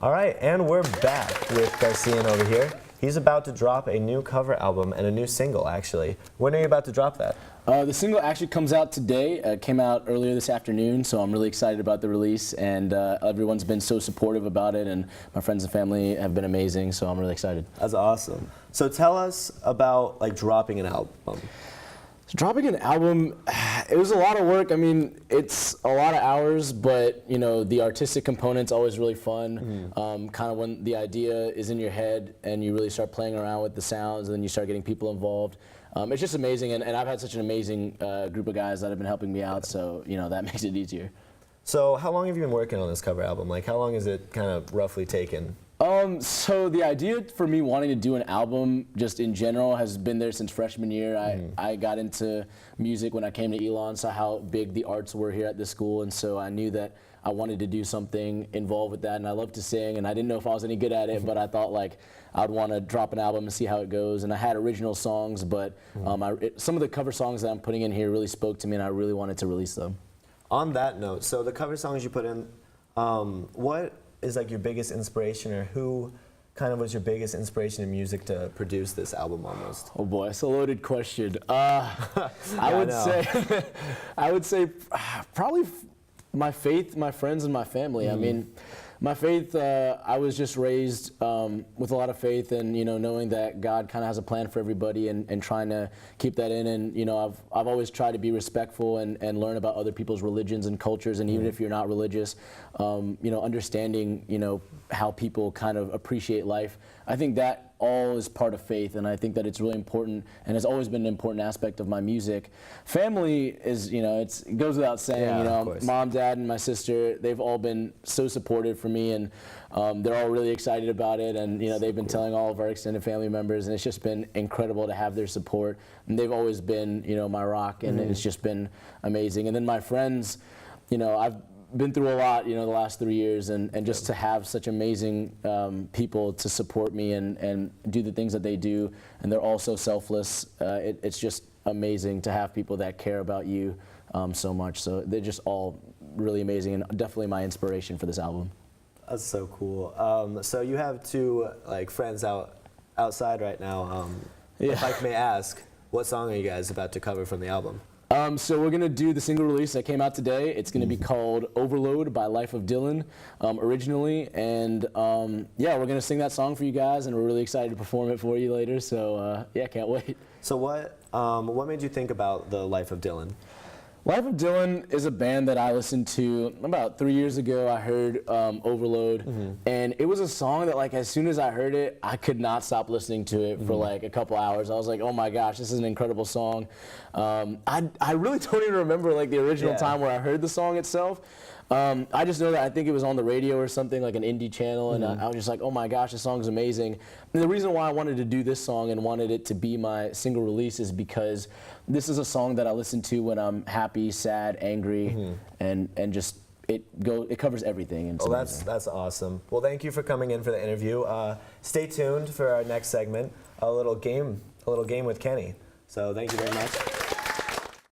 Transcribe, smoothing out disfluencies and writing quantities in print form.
All right, and we're back with Garcian over here. He's about to drop a new cover album and a new single, actually. When are you about to drop that? The single actually comes out today. It came out earlier this afternoon, so I'm really excited about the release, and everyone's been so supportive about it, and my friends and family have been amazing, so I'm really excited. That's awesome. So tell us about dropping an album. Dropping an album, it was a lot of work. I mean, it's a lot of hours, but you know, the artistic component's always really fun. Kind of when the idea is in your head and you really start playing around with the sounds, and then you start getting people involved. It's just amazing, and I've had such an amazing group of guys that have been helping me out, so you know, that makes it easier. So how long have you been working on this cover album? Like, how long has it kind of roughly taken? So the idea for me wanting to do an album just in general has been there since freshman year. I got into music when I came to Elon, saw how big the arts were here at this school, and so I knew that I wanted to do something involved with that, and I love to sing, and I didn't know if I was any good at it, but I thought like I'd want to drop an album and see how it goes, and I had original songs, but some of the cover songs that I'm putting in here really spoke to me, and I really wanted to release them. On that note, so the cover songs you put in, what is like your biggest inspiration, or who kind of was your biggest inspiration in music to produce this album almost? Oh boy, it's a loaded question. I would say probably my faith, my friends, and my family. I mean, my faith, I was just raised with a lot of faith, and you know, knowing that God kind of has a plan for everybody, and trying to keep that in. And you know, I've always tried to be respectful and learn about other people's religions and cultures, and even if you're not religious, you know, understanding, you know, how people kind of appreciate life. I think that all is part of faith, and I think that it's really important, and has always been an important aspect of my music. Family is, you know, it goes without saying. Yeah, you know, mom, dad, and my sister, they've all been so supportive for me, and they're all really excited about it, and you know, they've been telling all of our extended family members, and it's just been incredible to have their support, and they've always been, you know, my rock, and it's just been amazing. And then my friends, you know, I've been through a lot, you know, the last 3 years, and just to have such amazing people to support me and do the things that they do, and they're all so selfless. It's just amazing to have people that care about you so much. So they're just all really amazing, and definitely my inspiration for this album. That's so cool. So you have two friends outside right now. If I may ask, what song are you guys about to cover from the album? So we're going to do the single release that came out today. It's going to be called Overload by Life of Dylan originally. And yeah, we're going to sing that song for you guys, and we're really excited to perform it for you later. So yeah, can't wait. So what made you think about the Life of Dylan? Life of Dylan is a band that I listened to about 3 years ago. I heard Overload, and it was a song that, like, as soon as I heard it, I could not stop listening to it for like a couple hours. I was like, oh my gosh, this is an incredible song. I really don't even remember like the original time where I heard the song itself. I just know that I think it was on the radio or something, like an indie channel, and I was just like, oh my gosh, this song's amazing. And the reason why I wanted to do this song and wanted it to be my single release is because this is a song that I listen to when I'm happy, sad, angry, and just it covers everything. Oh, that's awesome. Well, thank you for coming in for the interview. Stay tuned for our next segment, a little game with Kenny. So thank you very much.